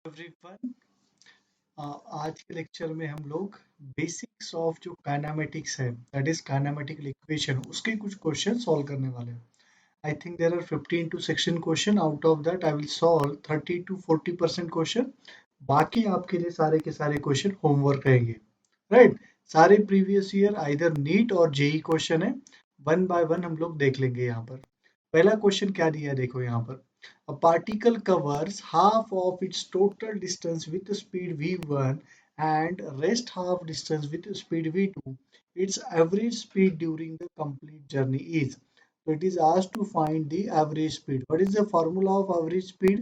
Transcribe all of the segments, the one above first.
Everyone. आज के lecture में हम लोग बेसिक्स ऑफ जो काइनेमेटिक्स है दैट इज काइनेमेटिकल इक्वेशन उसके कुछ क्वेश्चन सॉल्व करने वाले हैं। I think there are 15 to 16 question. Out of that I will solve 30 to 40% question. बाकी आपके लिए सारे के सारे क्वेश्चन होमवर्क रहेंगे, राइट। सारे प्रीवियस ईयर आइदर नीट और जेई क्वेश्चन है। वन बाय वन हम लोग देख लेंगे। यहाँ पर पहला क्वेश्चन क्या दिया है, देखो यहाँ पर। A particle covers half of its total distance with speed v1 and rest half distance with speed v2. Its average speed during the complete journey is. So it is asked to find the average speed. What is the formula of average speed?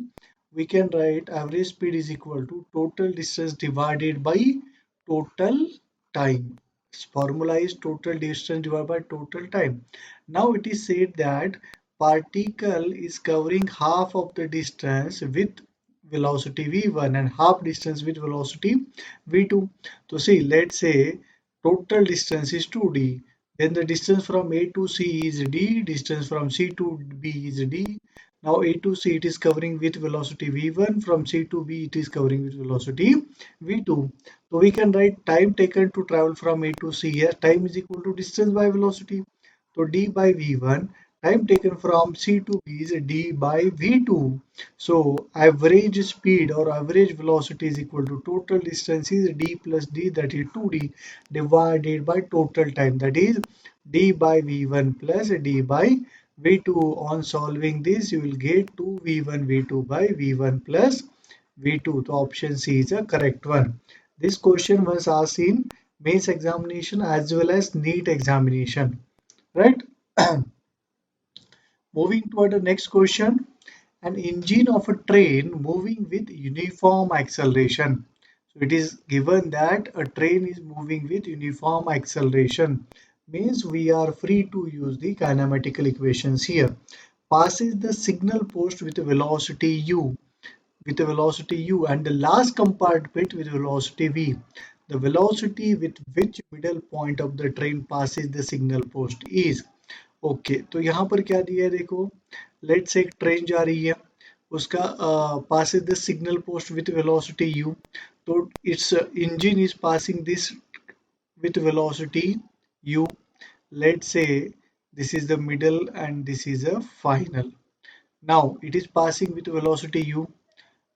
We can write average speed is equal to total distance divided by total time. Its formula is total distance divided by total time. Now it is said that particle is covering half of the distance with velocity v1 and half distance with velocity v2. So see, let's say total distance is 2d, then the distance from A to C is d, distance from C to B is d. Now A to C it is covering with velocity v1, from C to B it is covering with velocity v2. So we can write time taken to travel from A to C as time is equal to distance by velocity. So d by v1, time taken from C to B is d by v2. So average speed or average velocity is equal to total distance is d plus d, that is 2d, divided by total time, that is d by v1 plus d by v2. On solving this you will get 2v1 v2 by v1 plus v2. So option C is a correct one. This question was asked in mains examination as well as NEET examination, right? Moving toward the next question. An engine of a train moving with uniform acceleration. So it is given that a train is moving with uniform acceleration. Means we are free to use the kinematical equations here. Passes the signal post with a velocity u, and the last compartment with velocity v. The velocity with which middle point of the train passes the signal post is. Okay तो यहाँ पर क्या दिया है, देखो। Let's say एक train जा रही है, उसका pass is the signal post with velocity u. तो it's engine is passing this with velocity u. Let's say this is the middle and this is a final. Now it is passing with velocity u.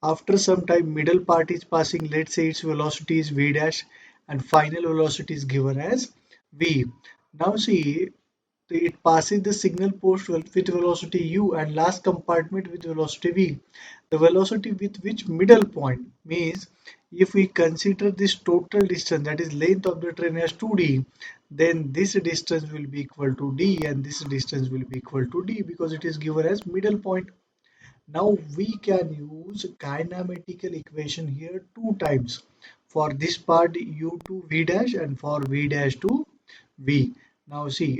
After some time middle part is passing, let's say its velocity is v dash and final velocity is given as v. Now see, it passes the signal post with velocity u and last compartment with velocity v. The velocity with which middle point means, if we consider this total distance, that is length of the train as 2d, then this distance will be equal to d and this distance will be equal to d because it is given as middle point. Now we can use kinematical equation here two times, for this part u to v dash and for v dash to v. Now see,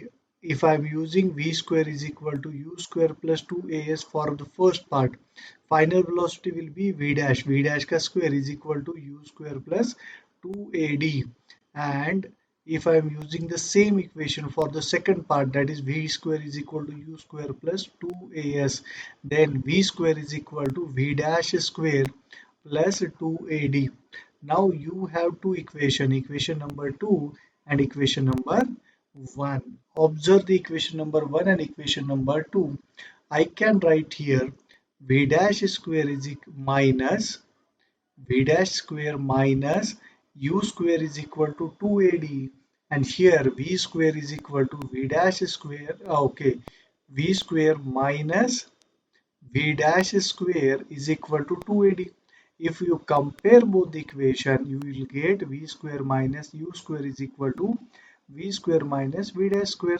if I am using v square is equal to u square plus 2as for the first part, final velocity will be v dash ka square is equal to u square plus 2ad. And if I am using the same equation for the second part, that is v square is equal to u square plus 2as, then v square is equal to v dash square plus 2ad. Now you have two equation, equation number 2 and equation number 1. Observe the equation number 1 and equation number 2. I can write here v dash square is minus v dash square minus u square is equal to 2ad, and here v square is equal to v dash square, okay, v square minus v dash square is equal to 2ad. If you compare both the equation, you will get v square minus u square is equal to v square minus v dash square.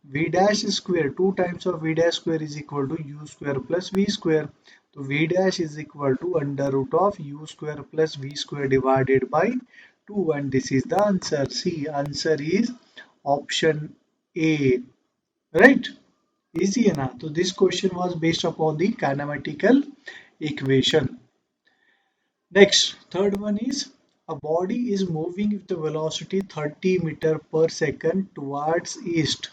V dash square, 2 times of v dash square is equal to u square plus v square. So v dash is equal to under root of u square plus v square divided by 2, and this is the answer. See, answer is option A, right? Easy enough. So this question was based upon the kinematical equation. Next, third one is, a body is moving with the velocity 30 meter per second towards east.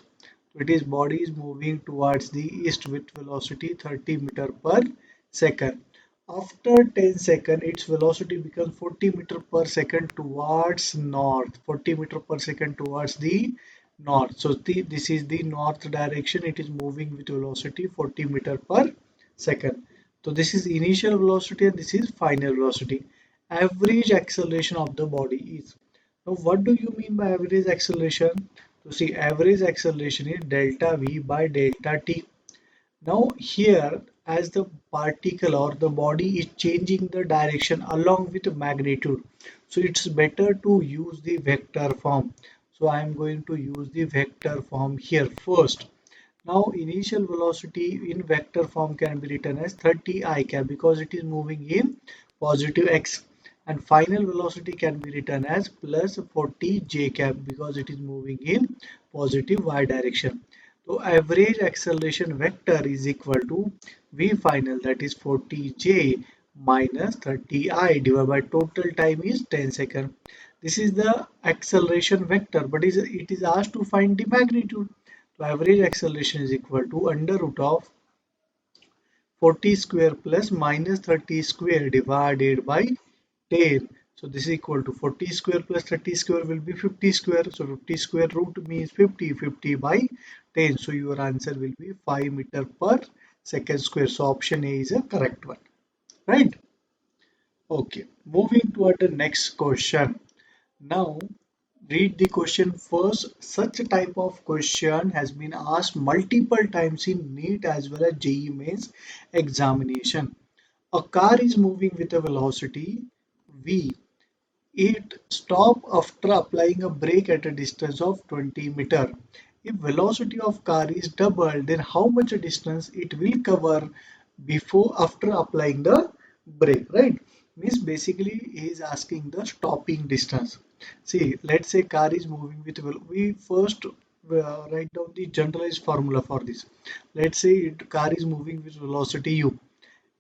So it is body is moving towards the east with velocity 30 meter per second. After 10 seconds, its velocity becomes 40 meter per second towards north. 40 meter per second towards the north. So this is the north direction. It is moving with velocity 40 meter per second. So this is initial velocity and this is final velocity. Average acceleration of the body is. Now what do you mean by average acceleration? So see, average acceleration is delta V by delta T. Now here, as the particle or the body is changing the direction along with magnitude, so it's better to use the vector form. So I am going to use the vector form here first. Now initial velocity in vector form can be written as 30 I cap because it is moving in positive x, and final velocity can be written as plus 40 j cap because it is moving in positive y direction. So average acceleration vector is equal to v final, that is 40j minus 30I divided by total time is 10 seconds. This is the acceleration vector, but it is asked to find the magnitude. So average acceleration is equal to under root of 40 square plus minus 30 square divided by 10. So this is equal to 40 square plus 30 square will be 50 square. So 50 square root means 50, 50 by 10. So your answer will be 5 meter per second square. So option A is a correct one, right? Okay, moving toward the next question. Now, read the question first. Such a type of question has been asked multiple times in NEET as well as JEE Mains examination. A car is moving with a velocity v. It stops after applying a brake at a distance of 20 meter. If velocity of car is doubled, then how much distance it will cover before after applying the brake, right? Means basically he is asking the stopping distance. See, let's say car is moving with we first write down the generalized formula for this. Let's say car is moving with velocity u.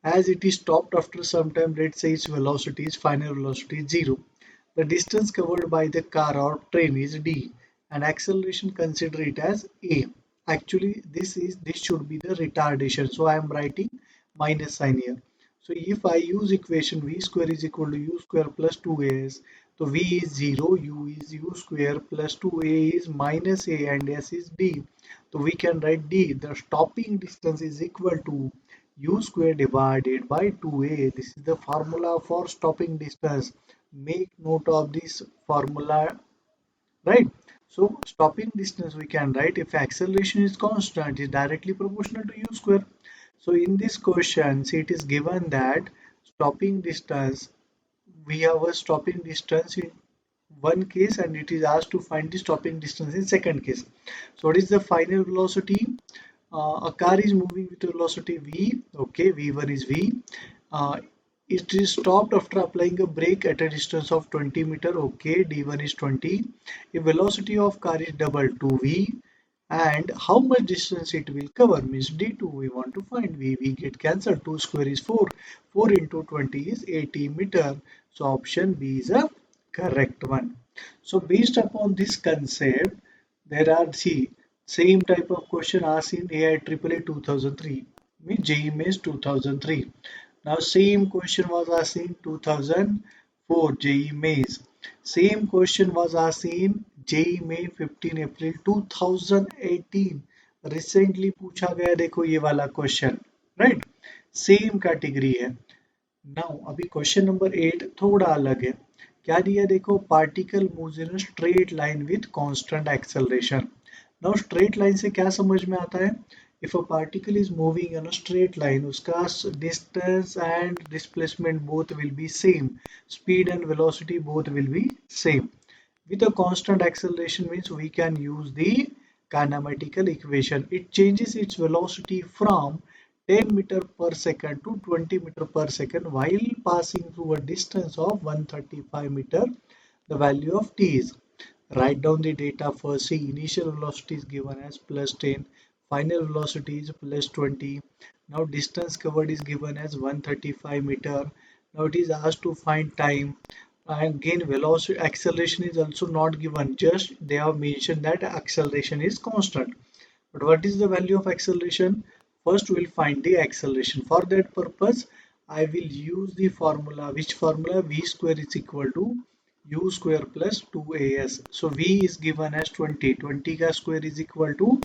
As it is stopped after some time, let's say its velocity is final velocity is 0. The distance covered by the car or train is d, and acceleration consider it as a. Actually, this should be the retardation. So I am writing minus sign here. So if I use equation v square is equal to u square plus 2as, so v is 0, u is u square plus 2a is minus a and s is d. So we can write d. The stopping distance is equal to u square divided by 2a. This is the formula for stopping distance. Make note of this formula, right? So stopping distance we can write, if acceleration is constant, is directly proportional to u square. So in this question, see, it is given that stopping distance, we have a stopping distance in one case and it is asked to find the stopping distance in second case. So what is the final velocity? A car is moving with velocity v. Okay, v1 is v. Uh, it is stopped after applying a brake at a distance of 20 meter. Okay, d1 is 20. If velocity of car is double to v, and how much distance it will cover means d2 we want to find. V get cancelled. 2 square is 4. 4 into 20 is 80 meter. So option B is a correct one. So based upon this concept, there are same type of question asked in AIEEE 2003, means JEE Mains 2003. Now same question was asked in 2004 JEE Mains. Same question was asked in JEE Main 15 April 2018. Recently पूछा गया, देखो ये वाला question, right? Same category है. Now अभी question number 8 थोड़ा अलग है. क्या दिया देखो, particle moves in straight line with constant acceleration. Now straight line से क्या समझ में आता है? If a particle is moving in a straight line, उसका distance and displacement both will be same, speed and velocity both will be same. With a constant acceleration means we can use the kinematical equation. It changes its velocity from 10 meter per second to 20 meter per second while passing through a distance of 135 meter. The value of t is. Write down the data first. See, initial velocity is given as plus 10, final velocity is plus 20. Now distance covered is given as 135 meter. Now it is asked to find time. Again, velocity acceleration is also not given, just they have mentioned that acceleration is constant. But what is the value of acceleration? First we'll find the acceleration. For that purpose, I will use the formula. Which formula? V square is equal to u square plus 2as. So V is given as 20. 20 ka square is equal to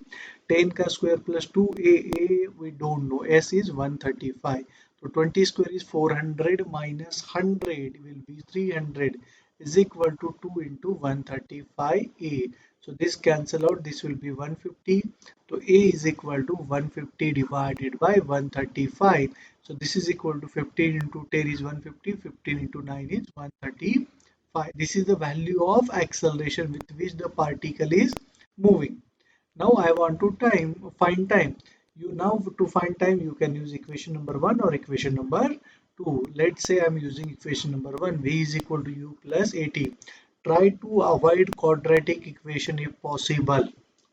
10 ka square plus 2a. We don't know. S is 135. So 20 square is 400 minus 100 will be 300 is equal to 2 into 135a. So this cancel out. This will be 150. So A is equal to 150 divided by 135. So this is equal to 15 into 10 is 150. 15 into 9 is 135. This is the value of acceleration with which the particle is moving. Now I want to find time. You now to find time you can use equation number 1 or equation number 2. Let's say I'm using equation number 1. V is equal to u plus at. Try to avoid quadratic equation if possible.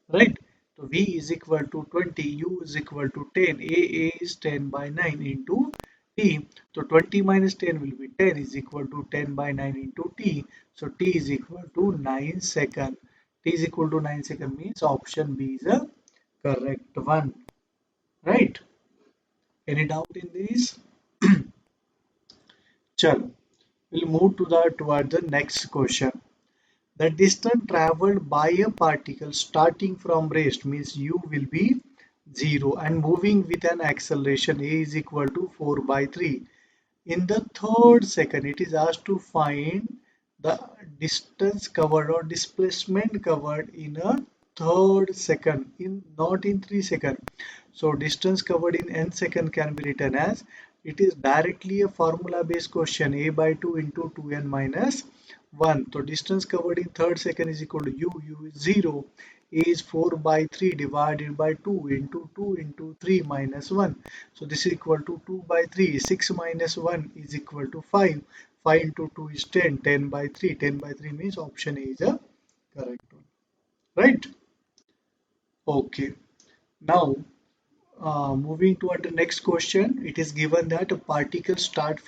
Right? So V is equal to 20, U is equal to 10, A is 10 by 9 into T. So 20 minus 10 will be 10 is equal to 10 by 9 into T. So T is equal to 9 second. T is equal to 9 second means option B is a correct one. Right? Any doubt in this? Chalo. We'll move toward the next question. The distance traveled by a particle starting from rest means u will be 0 and moving with an acceleration a is equal to 4 by 3. In the third second, it is asked to find the distance covered or displacement covered in a third second, in not in 3 seconds. So distance covered in n second can be written as, it is directly a formula based question, a by 2 into 2n minus 1. So distance covered in third second is equal to u is 0, a is 4 by 3 divided by 2 into 3 minus 1. So this is equal to 2 by 3, 6 minus 1 is equal to 5. 5 into 2 is 10, 10 by 3, 10 by 3 means option A is a correct one. Right? Okay. Now, moving toward the next question, it is given that a particle start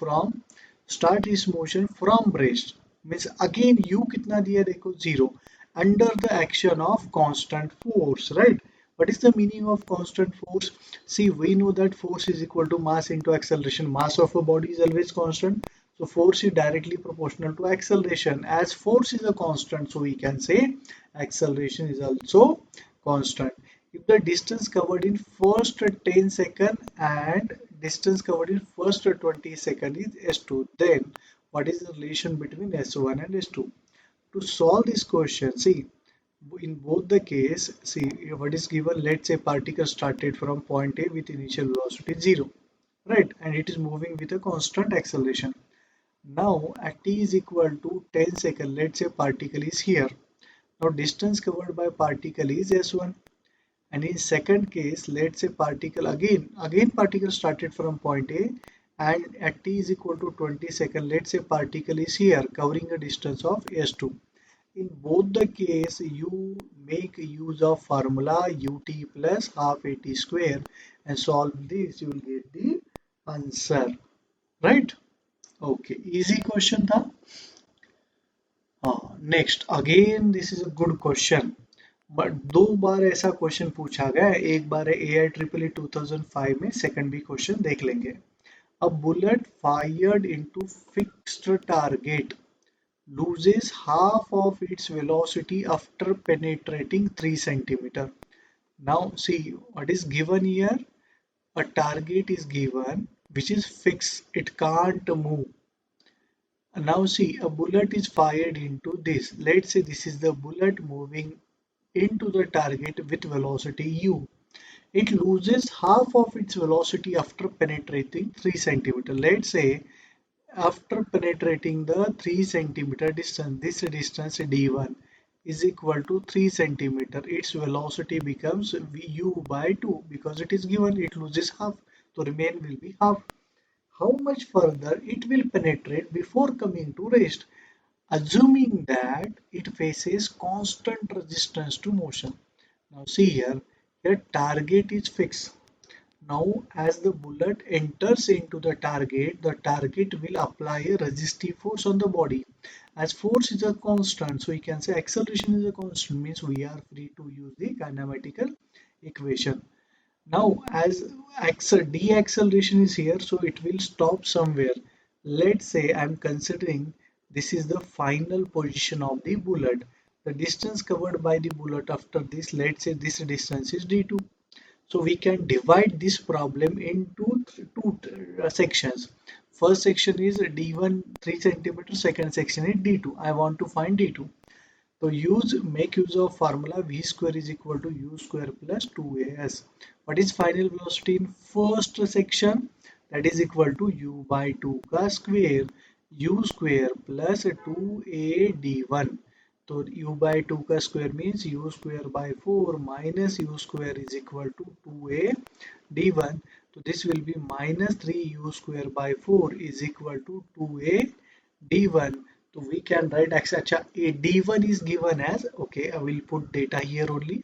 its motion from rest. Means again u kitna diya dekho 0 under the action of constant force, right? What is the meaning of constant force? See, we know that force is equal to mass into acceleration. Mass of a body is always constant. So force is directly proportional to acceleration. As force is a constant, so we can say acceleration is also constant. If the distance covered in first 10 second and distance covered in first 20 second is s2, then what is the relation between s1 and s2? To solve this question, see, in both the case, see what is given. Let's say particle started from point A with initial velocity 0, right, and it is moving with a constant acceleration. Now at t is equal to 10 seconds, let's say particle is here. Now distance covered by particle is s1, and in second case, let's say particle again particle started from point A, and at t is equal to 20 seconds, let's say particle is here covering a distance of s2. In both the case, you make use of formula ut plus half at square and solve this, you will get the answer. Right? Okay, easy question tha. Next, again this is a good question. But दो बार ऐसा question पूछा गया है. एक बार है AI EEE 2005 में, second भी question देख लेंगे. A bullet fired into fixed target loses half of its velocity after penetrating 3 centimeter. Now see what is given here. A target is given which is fixed, it can't move. Now see, a bullet is fired into this. Let's say this is the bullet moving into the target with velocity u. It loses half of its velocity after penetrating 3 centimeter. Let's say after penetrating the 3 centimeter distance, this distance d1 is equal to 3 centimeter. Its velocity becomes u by 2 because it is given, it loses half. So remain will be half. How much further it will penetrate before coming to rest, assuming that it faces constant resistance to motion. Now see here, your target is fixed. Now as the bullet enters into the target will apply a resistive force on the body. As force is a constant, so we can say acceleration is a constant, means we are free to use the kinematical equation. Now, as deceleration is here, so it will stop somewhere. Let's say I'm considering this is the final position of the bullet. The distance covered by the bullet after this, let's say this distance is d2. So we can divide this problem into two sections. First section is d1 3 centimeters, second section is d2. I want to find d2. So make use of formula v square is equal to u square plus 2as. What is final velocity in first section? That is equal to u by 2 ka square, u square plus 2a d1. So u by 2 ka square means u square by 4 minus u square is equal to 2a d1. So this will be minus 3u square by 4 is equal to 2a d1. So we can write acha, a d1 is given as, okay, I will put data here only.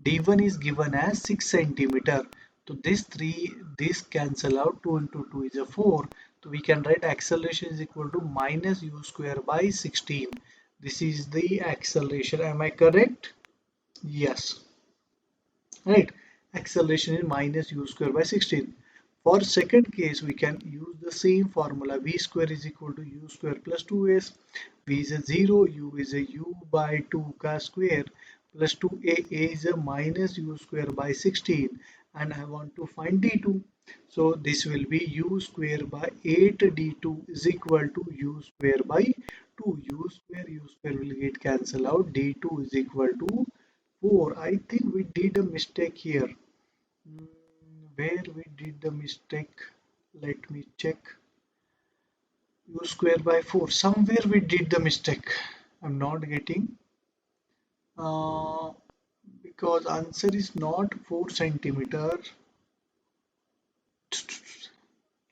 D1 is given as 6 centimeter. So this cancel out. 2 into 2 is a 4. So we can write acceleration is equal to minus u square by 16. This is the acceleration. Am I correct? Yes. Right. Acceleration is minus u square by 16. For second case, we can use the same formula. V square is equal to u square plus 2s. V is a 0, u is a u by 2 ka square plus 2a is a minus u square by 16, and I want to find d2. So this will be u square by 8 d2 is equal to u square by 2. U square will get cancelled out. d2 is equal to 4. I think we did a mistake here. Where we did the mistake? Let me check. U square by 4. Somewhere we did the mistake. I'm not getting. Uh, because answer is not 4 centimeter.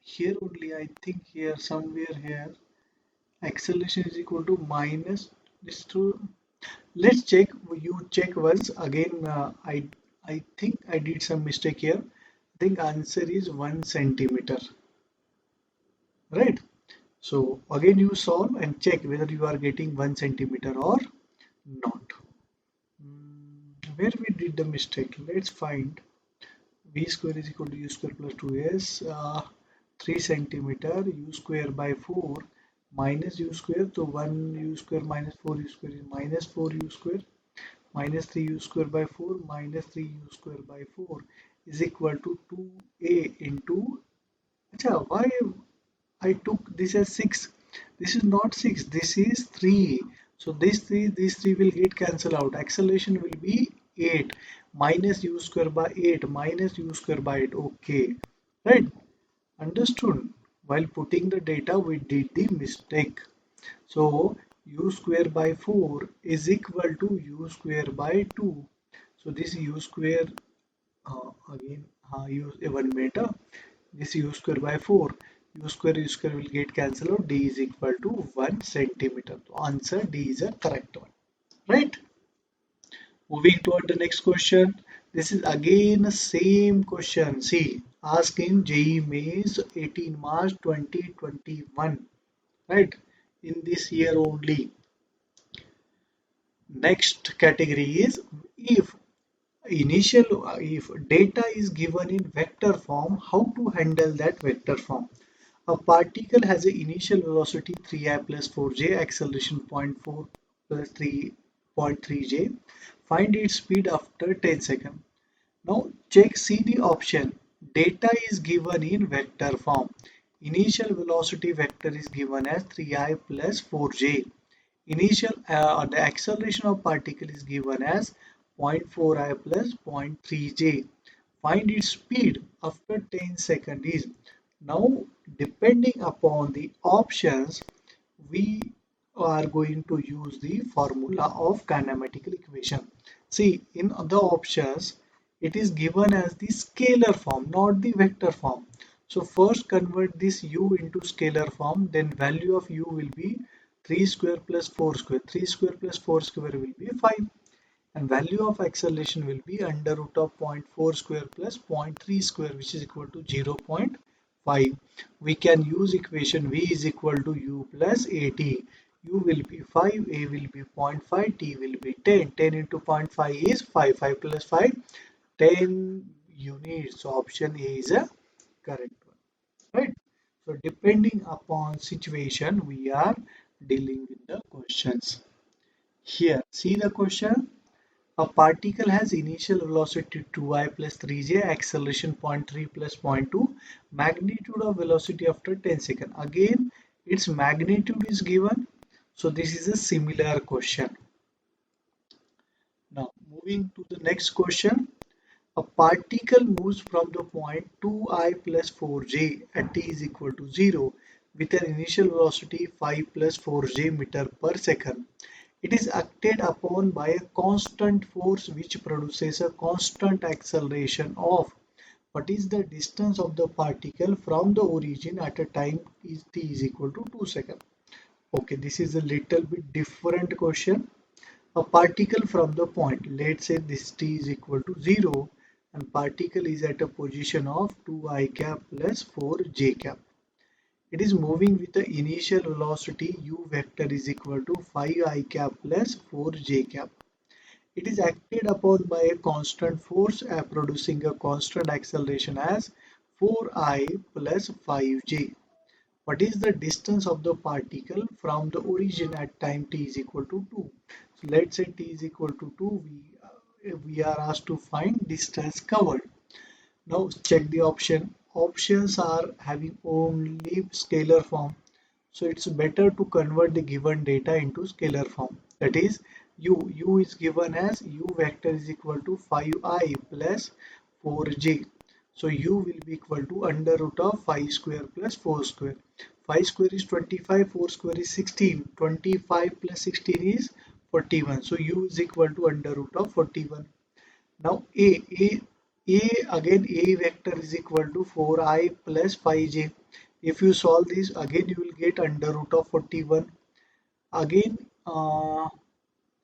Here only, I think here, somewhere here. Acceleration is equal to minus this two. Let's check. You check once again. I think I did some mistake here. I think answer is 1 centimeter. Right. So again you solve and check whether you are getting 1 centimeter or not. Where we did the mistake? Let's find. V square is equal to u square plus 2s. 3 centimeter, u square by 4 minus u square. So 1 u square minus 4 u square is minus 4 u square, minus 3 u square by 4 minus 3 u square by 4 is equal to 2a into. Achha, why I took this as 6? This is not 6, this is 3. So these three will get cancelled out. Acceleration will be 8 minus u square by 8 minus u square by 8. Okay, right? Understood? While putting the data, we did the mistake. So u square by 4 is equal to u square by 2. So this u square again use 1 meter. This u square by 4. U square will get cancelled out. D is equal to 1 centimeter. So answer D is a correct one. Right? Moving toward the next question. This is again the same question. See, asked in JEE Mains 18 March 2021. Right? In this year only. Next category is if data is given in vector form, how to handle that vector form. A particle has an initial velocity 3i plus 4j, acceleration 0.4 plus 3.3j. Find its speed after 10 seconds. Now see the option. Data is given in vector form. Initial velocity vector is given as 3i plus 4j. The acceleration of particle is given as 0.4i plus 0.3j. Find its speed after 10 seconds is. Now depending upon the options, we are going to use the formula of kinematical equation. See, in the options, it is given as the scalar form, not the vector form. So first convert this u into scalar form, then value of u will be 3 square plus 4 square. 3 square plus 4 square will be 5. And value of acceleration will be under root of 0.4 square plus zero point 0.3 square, which is equal to 0.5. We can use equation v is equal to u plus at. U will be 5, a will be 0.5, t will be 10. 10 into 0.5 is 5. 5 plus 5, 10. units. So option A is a correct one, right? So depending upon situation, we are dealing with the questions. Here, see the question. A particle has initial velocity 2I plus 3j, acceleration 0.3 plus 0.2, magnitude of velocity after 10 seconds. Again, its magnitude is given. So this is a similar question. Now, moving to the next question. A particle moves from the point 2I plus 4j at t is equal to 0 with an initial velocity 5 plus 4j meter per second. It is acted upon by a constant force which produces a constant acceleration of what is the distance of the particle from the origin at a time is t is equal to 2 seconds. Okay, this is a little bit different question. A particle from the point, let's say this t is equal to 0 and particle is at a position of 2I cap plus 4j cap. It is moving with the initial velocity u vector is equal to 5I cap plus 4j cap. It is acted upon by a constant force producing a constant acceleration as 4I plus 5j. What is the distance of the particle from the origin at time t is equal to 2? So let's say t is equal to 2, we are asked to find distance covered. Now check the option. Options are having only scalar form. So it's better to convert the given data into scalar form. That is u is given as u vector is equal to 5I plus 4j. So u will be equal to under root of 5 square plus 4 square. 5 square is 25, 4 square is 16. 25 plus 16 is 41. So u is equal to under root of 41. Now a again a vector is equal to 4I plus 5j. If you solve this again you will get under root of 41. Again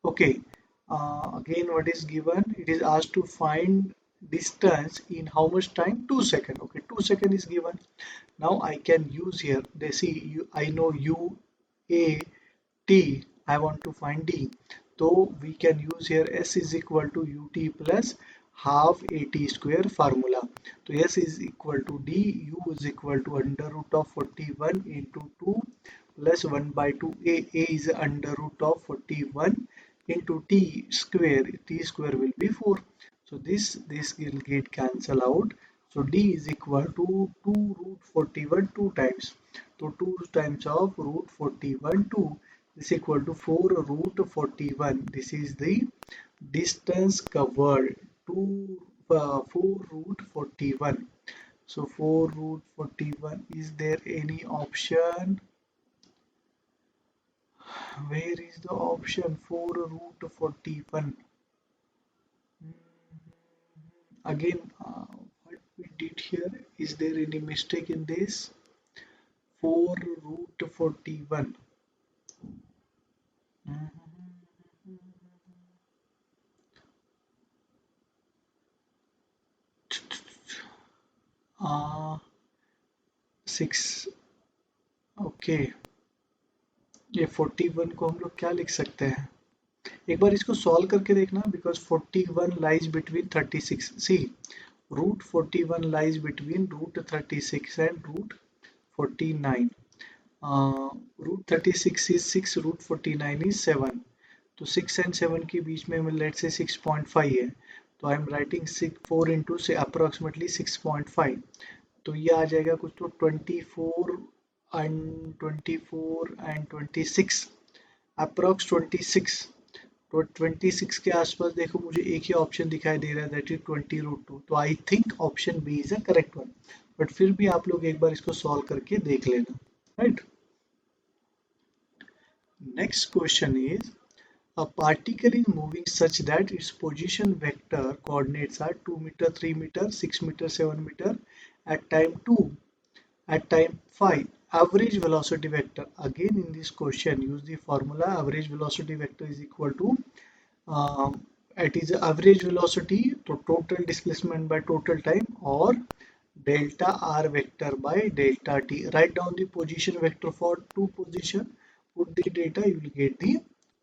okay, again what is given, it is asked to find distance in how much time, 2 seconds. Okay, 2 seconds is given. Now I can use here, they see I know u a t, I want to find d, so we can use here s is equal to ut plus half at square formula. So s is equal to d, u is equal to under root of 41 into 2 plus 1 by 2. A is under root of 41 into t square will be 4. So this will get cancel out. So d is equal to 2 root 41 2 times. So 2 times of root 41 2 is equal to 4 root 41. This is the distance covered. 4 root 41. So 4 root 41. Is there any option? Where is the option 4 root 41? Again, what we did here, is there any mistake in this? 4 root 41. uh, 6. Okay, ये 41 को हम लोग क्या लिख सकते हैं, एक बार इसको सॉल्व करके देखना, because 41 lies between 36. See root 41 lies between root 36 and root 49. Root 36 is 6, root 49 is 7. तो 6 एंड 7 के बीच में लेट से 6.5 है, तो आई एम राइटिंग 4 इंटू से अप्रोक्सीमेटली 6.5. तो ये आ जाएगा कुछ तो 24 एंड 26 अप्रोक्स 26. तो 26 के आसपास देखो मुझे एक ही ऑप्शन दिखाई दे रहा है, दैट इज 20 रूट 2. तो I think option B is a correct one, but फिर भी आप लोग एक बार इसको सॉल्व करके देख लेना, right. Next question is a particle is moving such that its position vector coordinates are 2 meter, 3 meter, 6 meter, 7 meter at time 2, at time 5. Average velocity vector, again in this question use the formula average velocity vector is equal to it is average velocity to total displacement by total time or delta r vector by delta t. Write down the position vector for two position, put the data, you will get the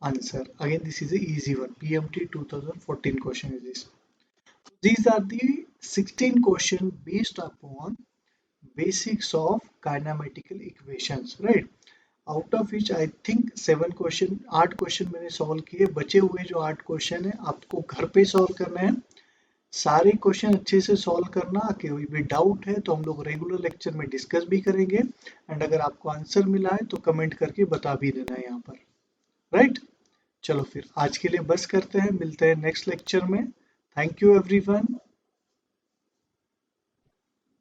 answer. Again this is a easy one, PMT 2014 question is this. These are the 16 questions based upon basics of kinematical equations, right? Out of which I think 7 question, 8 question मैंने solve किए, बचे हुए जो 8 question है आपको घर पे solve करने हैं। सारे क्वेश्चन अच्छे से सॉल्व करना, कोई भी डाउट है तो हम लोग रेगुलर लेक्चर में डिस्कस भी करेंगे, एंड अगर आपको आंसर मिला है तो कमेंट करके बता भी देना है यहाँ पर, राइट? चलो फिर आज के लिए बस करते हैं, मिलते हैं नेक्स्ट लेक्चर में। Thank you everyone.